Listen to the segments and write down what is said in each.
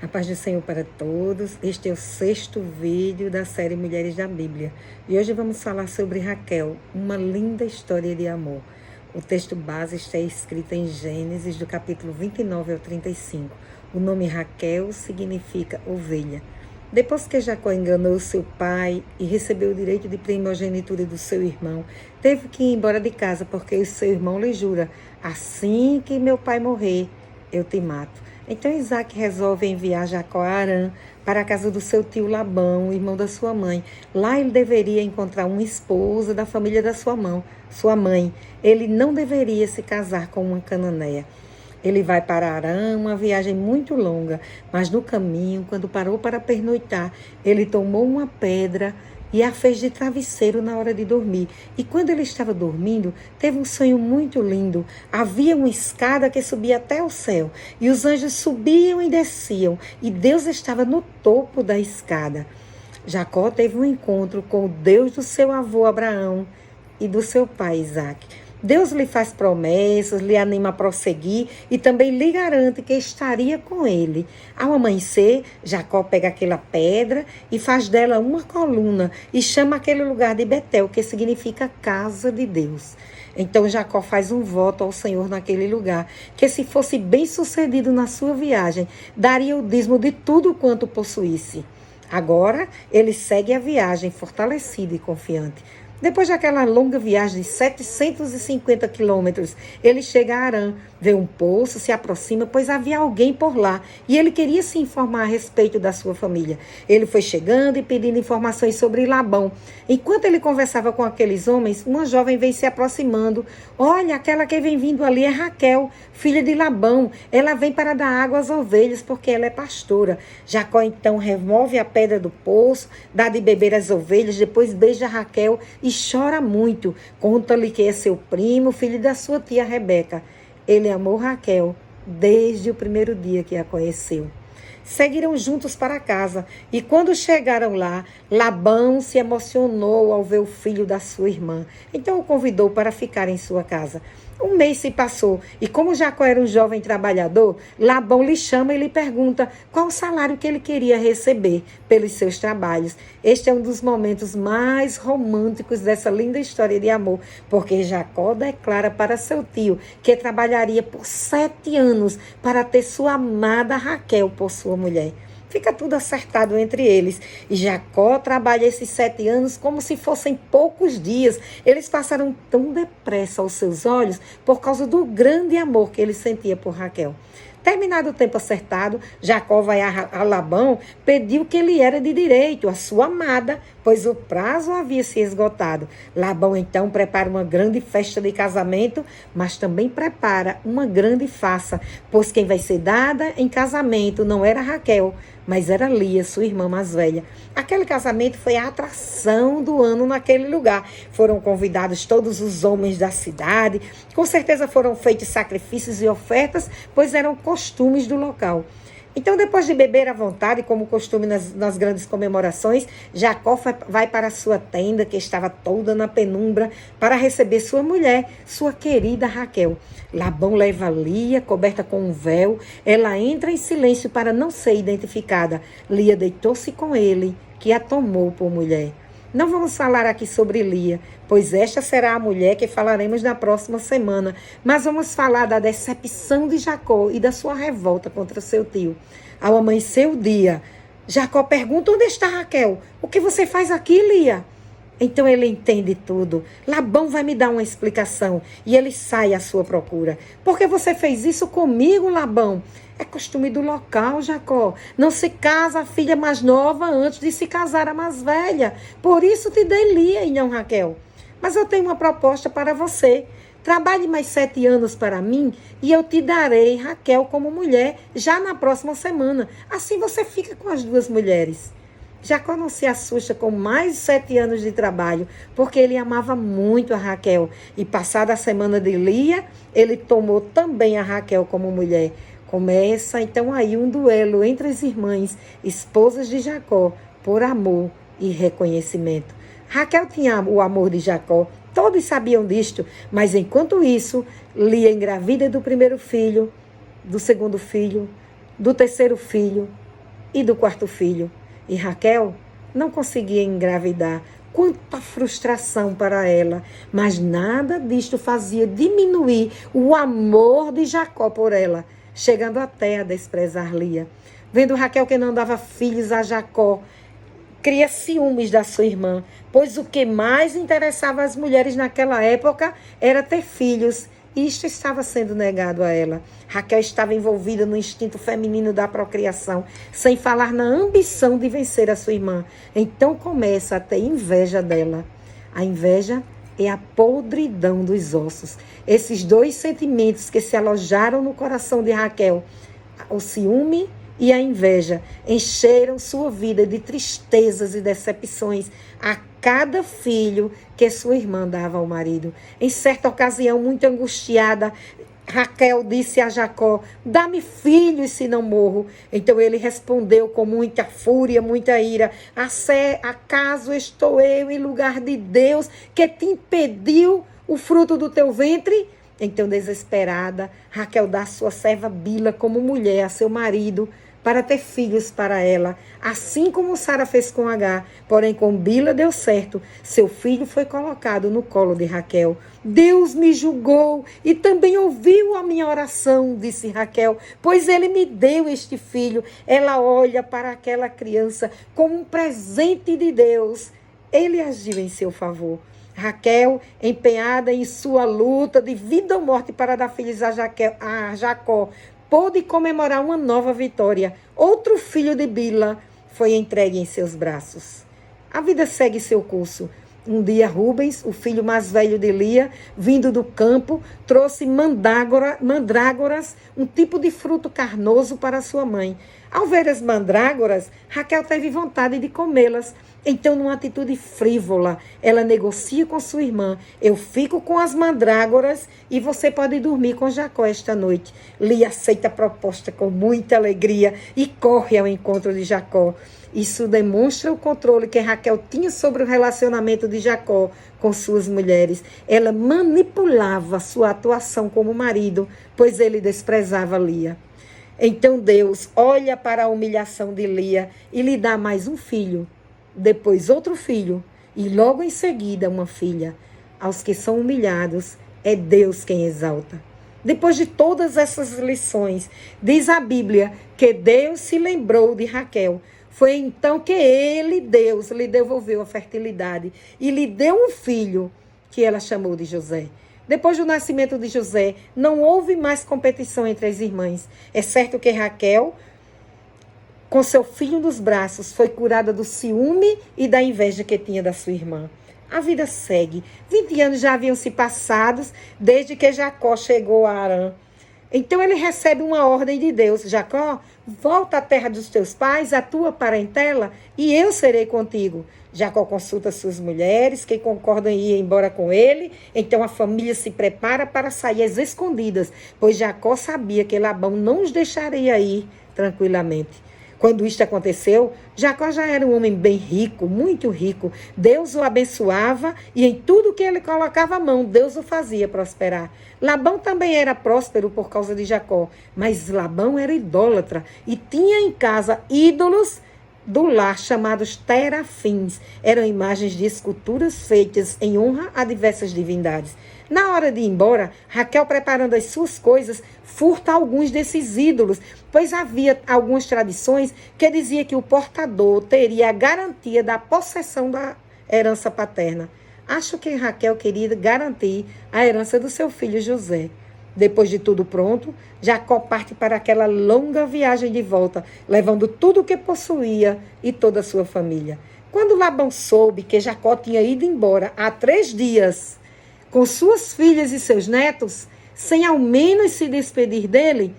A paz do Senhor para todos. Este é o 6º vídeo da série Mulheres da Bíblia. E hoje vamos falar sobre Raquel, uma linda história de amor. O texto base está escrito em Gênesis, do capítulo 29 ao 35. O nome Raquel significa ovelha. Depois que Jacó enganou seu pai e recebeu o direito de primogenitura do seu irmão, teve que ir embora de casa porque o seu irmão lhe jura: assim que meu pai morrer, eu te mato. Então Isaac resolve enviar Jacó a Harã, para a casa do seu tio Labão, irmão da sua mãe. Lá ele deveria encontrar uma esposa da família da sua mãe. Ele não deveria se casar com uma cananeia. Ele vai para Harã, uma viagem muito longa, mas no caminho, quando parou para pernoitar, ele tomou uma pedra e a fez de travesseiro na hora de dormir. E quando ele estava dormindo, teve um sonho muito lindo. Havia uma escada que subia até o céu, e os anjos subiam e desciam, e Deus estava no topo da escada. Jacó teve um encontro com o Deus do seu avô Abraão e do seu pai Isaac. Deus lhe faz promessas, lhe anima a prosseguir e também lhe garante que estaria com ele. Ao amanhecer, Jacó pega aquela pedra e faz dela uma coluna e chama aquele lugar de Betel, que significa casa de Deus. Então Jacó faz um voto ao Senhor naquele lugar, que se fosse bem sucedido na sua viagem, daria o dízimo de tudo quanto possuísse. Agora ele segue a viagem fortalecido e confiante. Depois daquela longa viagem de 750 quilômetros, ele chega a Harã, vê um poço, se aproxima, pois havia alguém por lá e ele queria se informar a respeito da sua família. Ele foi chegando e pedindo informações sobre Labão. Enquanto ele conversava com aqueles homens, uma jovem vem se aproximando. Olha, aquela que vem vindo ali é Raquel, filha de Labão. Ela vem para dar água às ovelhas, porque ela é pastora. Jacó então remove a pedra do poço, dá de beber às ovelhas, depois beija Raquel e chora muito. Conta-lhe que é seu primo, filho da sua tia Rebeca. Ele amou Raquel desde o primeiro dia que a conheceu. Seguiram juntos para casa e quando chegaram lá, Labão se emocionou ao ver o filho da sua irmã. Então o convidou para ficar em sua casa. Um mês se passou e como Jacó era um jovem trabalhador, Labão lhe chama e lhe pergunta qual o salário que ele queria receber pelos seus trabalhos. Este é um dos momentos mais românticos dessa linda história de amor, porque Jacó declara para seu tio que trabalharia por 7 anos para ter sua amada Raquel por sua mulher. Fica tudo acertado entre eles. E Jacó trabalha esses 7 anos como se fossem poucos dias. Eles passaram tão depressa aos seus olhos por causa do grande amor que ele sentia por Raquel. Terminado o tempo acertado, Jacó vai a Labão, pediu que ele era de direito, a sua amada, pois o prazo havia se esgotado. Labão então prepara uma grande festa de casamento, mas também prepara uma grande farsa, pois quem vai ser dada em casamento não era Raquel, mas era Lia, sua irmã mais velha. Aquele casamento foi a atração do ano naquele lugar. Foram convidados todos os homens da cidade. Com certeza foram feitos sacrifícios e ofertas, pois eram costumes do local. Então, depois de beber à vontade, como costume nas grandes comemorações, Jacó vai para a sua tenda, que estava toda na penumbra, para receber sua mulher, sua querida Raquel. Labão leva Lia, coberta com um véu. Ela entra em silêncio para não ser identificada. Lia deitou-se com ele, que a tomou por mulher. Não vamos falar aqui sobre Lia, pois esta será a mulher que falaremos na próxima semana. Mas vamos falar da decepção de Jacó e da sua revolta contra seu tio. Ao amanhecer o dia, Jacó pergunta: onde está Raquel? O que você faz aqui, Lia? Então ele entende tudo. Labão vai me dar uma explicação e ele sai à sua procura. Por que você fez isso comigo, Labão? É costume do local, Jacó. Não se casa a filha mais nova antes de se casar a mais velha. Por isso te dei Lia e não Raquel. Mas eu tenho uma proposta para você. Trabalhe mais 7 anos para mim e eu te darei Raquel como mulher já na próxima semana. Assim você fica com as 2 mulheres. Jacó não se assusta com mais 7 anos de trabalho, porque ele amava muito a Raquel. E passada a semana de Lia, ele tomou também a Raquel como mulher. Começa então aí um duelo entre as irmãs, esposas de Jacó, por amor e reconhecimento. Raquel tinha o amor de Jacó, todos sabiam disto, mas enquanto isso, Lia engravida do primeiro filho, do segundo filho, do terceiro filho, e do quarto filho. E Raquel não conseguia engravidar. Quanta frustração para ela, mas nada disto fazia diminuir o amor de Jacó por ela, chegando até a desprezar Lia. Vendo Raquel que não dava filhos a Jacó, cria ciúmes da sua irmã, pois o que mais interessava às mulheres naquela época era ter filhos. Isto estava sendo negado a ela. Raquel estava envolvida no instinto feminino da procriação, sem falar na ambição de vencer a sua irmã. Então começa a ter inveja dela. A inveja é a podridão dos ossos. Esses dois sentimentos que se alojaram no coração de Raquel, o ciúme e a inveja, encheram sua vida de tristezas e decepções a cada filho que sua irmã dava ao marido. Em certa ocasião, muito angustiada, Raquel disse a Jacó: dá-me filhos se não morro. Então ele respondeu com muita fúria, muita ira: acaso estou eu em lugar de Deus que te impediu o fruto do teu ventre? Então, desesperada, Raquel dá sua serva Bila como mulher a seu marido, para ter filhos para ela, assim como Sara fez com Agar. Porém, com Bila deu certo. Seu filho foi colocado no colo de Raquel. Deus me julgou e também ouviu a minha oração, disse Raquel, pois ele me deu este filho. Ela olha para aquela criança como um presente de Deus. Ele agiu em seu favor. Raquel, empenhada em sua luta de vida ou morte para dar filhos a Jacó, pôde comemorar uma nova vitória. Outro filho de Bila foi entregue em seus braços. A vida segue seu curso. Um dia, Rubens, o filho mais velho de Lia, vindo do campo, trouxe mandrágoras, um tipo de fruto carnoso para sua mãe. Ao ver as mandrágoras, Raquel teve vontade de comê-las. Então, numa atitude frívola, ela negocia com sua irmã: eu fico com as mandrágoras e você pode dormir com Jacó esta noite. Lia aceita a proposta com muita alegria e corre ao encontro de Jacó. Isso demonstra o controle que Raquel tinha sobre o relacionamento de Jacó com suas mulheres. Ela manipulava sua atuação como marido, pois ele desprezava Lia. Então Deus olha para a humilhação de Lia e lhe dá mais um filho, depois outro filho e logo em seguida uma filha. Aos que são humilhados, é Deus quem exalta. Depois de todas essas lições, diz a Bíblia que Deus se lembrou de Raquel. Foi então que Deus, lhe devolveu a fertilidade e lhe deu um filho que ela chamou de José. Depois do nascimento de José, não houve mais competição entre as irmãs. É certo que Raquel, com seu filho nos braços, foi curada do ciúme e da inveja que tinha da sua irmã. A vida segue. 20 anos já haviam se passados desde que Jacó chegou a Harã. Então ele recebe uma ordem de Deus: Jacó, volta à terra dos teus pais, à tua parentela, e eu serei contigo. Jacó consulta suas mulheres, que concordam em ir embora com ele. Então a família se prepara para sair às escondidas, pois Jacó sabia que Labão não os deixaria ir tranquilamente. Quando isto aconteceu, Jacó já era um homem bem rico, muito rico. Deus o abençoava e em tudo que ele colocava a mão, Deus o fazia prosperar. Labão também era próspero por causa de Jacó, mas Labão era idólatra e tinha em casa ídolos do lar chamados terafins. Eram imagens de esculturas feitas em honra a diversas divindades. Na hora de ir embora, Raquel, preparando as suas coisas, furta alguns desses ídolos, pois havia algumas tradições que diziam que o portador teria a garantia da possessão da herança paterna. Acho que Raquel queria garantir a herança do seu filho José. Depois de tudo pronto, Jacó parte para aquela longa viagem de volta, levando tudo o que possuía e toda a sua família. Quando Labão soube que Jacó tinha ido embora há 3 dias, com suas filhas e seus netos, sem ao menos se despedir dele,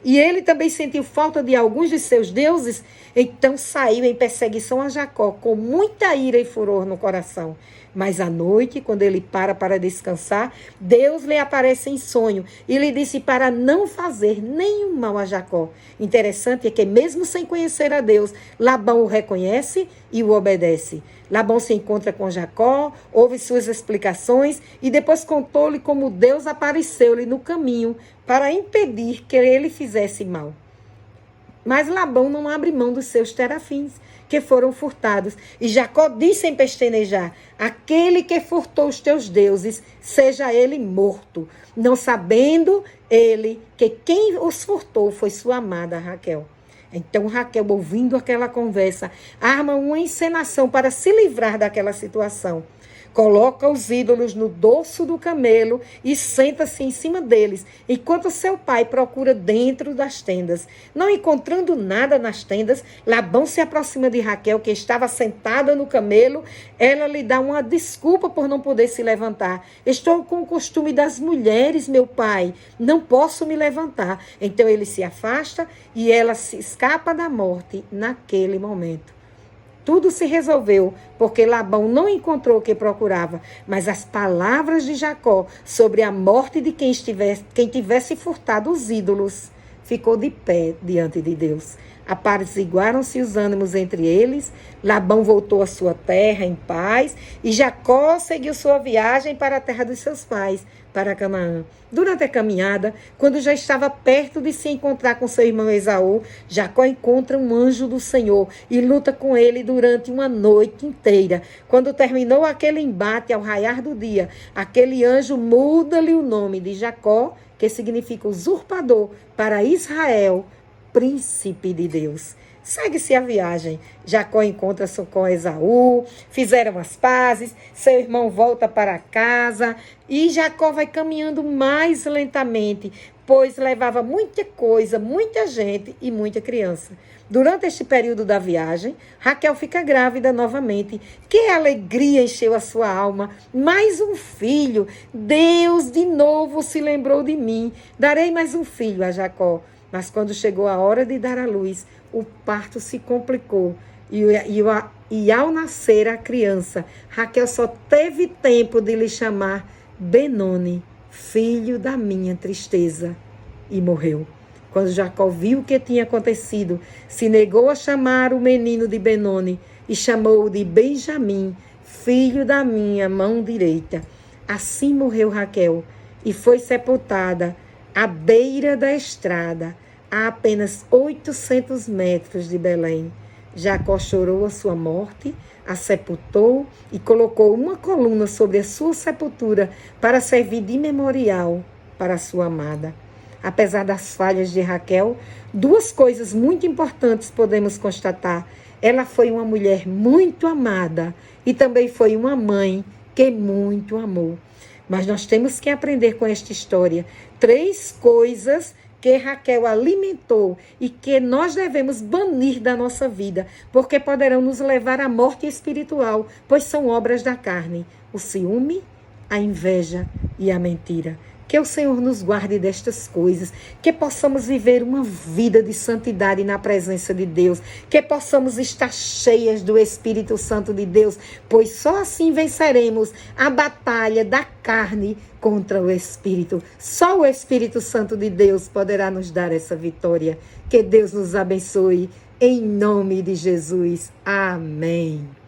e ele também sentiu falta de alguns de seus deuses, então saiu em perseguição a Jacó, com muita ira e furor no coração. Mas à noite, quando ele para descansar, Deus lhe aparece em sonho e lhe disse para não fazer nenhum mal a Jacó. Interessante é que mesmo sem conhecer a Deus, Labão o reconhece e o obedece. Labão se encontra com Jacó, ouve suas explicações e depois contou-lhe como Deus apareceu-lhe no caminho para impedir que ele fizesse mal. Mas Labão não abre mão dos seus terafins, que foram furtados. E Jacó disse sem pestanejar: aquele que furtou os teus deuses, seja ele morto. Não sabendo ele que quem os furtou foi sua amada Raquel. Então Raquel, ouvindo aquela conversa, arma uma encenação para se livrar daquela situação. Coloca os ídolos no dorso do camelo e senta-se em cima deles, enquanto seu pai procura dentro das tendas. Não encontrando nada nas tendas, Labão se aproxima de Raquel, que estava sentada no camelo. Ela lhe dá uma desculpa por não poder se levantar. Estou com o costume das mulheres, meu pai. Não posso me levantar. Então ele se afasta e ela se escapa da morte naquele momento. Tudo se resolveu, porque Labão não encontrou o que procurava, mas as palavras de Jacó sobre a morte de quem tivesse furtado os ídolos ficou de pé diante de Deus. Apaziguaram-se os ânimos entre eles, Labão voltou à sua terra em paz e Jacó seguiu sua viagem para a terra dos seus pais, para Canaã. Durante a caminhada, quando já estava perto de se encontrar com seu irmão Esaú, Jacó encontra um anjo do Senhor e luta com ele durante uma noite inteira. Quando terminou aquele embate ao raiar do dia, aquele anjo muda-lhe o nome de Jacó, que significa usurpador, para Israel, príncipe de Deus. Segue-se a viagem. Jacó encontra-se com Esaú, fizeram as pazes, seu irmão volta para casa e Jacó vai caminhando mais lentamente, pois levava muita coisa, muita gente e muita criança. Durante este período da viagem, Raquel fica grávida novamente. Que alegria encheu a sua alma! Mais um filho! Deus de novo se lembrou de mim. Darei mais um filho a Jacó. Mas quando chegou a hora de dar à luz, o parto se complicou. E ao nascer a criança, Raquel só teve tempo de lhe chamar Benoni, filho da minha tristeza. E morreu. Quando Jacó viu o que tinha acontecido, se negou a chamar o menino de Benoni e chamou-o de Benjamim, filho da minha mão direita. Assim morreu Raquel e foi sepultada à beira da estrada, a apenas 800 metros de Belém. Jacó chorou a sua morte, a sepultou e colocou uma coluna sobre a sua sepultura para servir de memorial para a sua amada. Apesar das falhas de Raquel, duas coisas muito importantes podemos constatar. Ela foi uma mulher muito amada e também foi uma mãe que muito amou. Mas nós temos que aprender com esta história 3 coisas que Raquel alimentou e que nós devemos banir da nossa vida, porque poderão nos levar à morte espiritual, pois são obras da carne: o ciúme, a inveja e a mentira. Que o Senhor nos guarde destas coisas, que possamos viver uma vida de santidade na presença de Deus, que possamos estar cheias do Espírito Santo de Deus, pois só assim venceremos a batalha da carne contra o Espírito. Só o Espírito Santo de Deus poderá nos dar essa vitória. Que Deus nos abençoe, em nome de Jesus. Amém.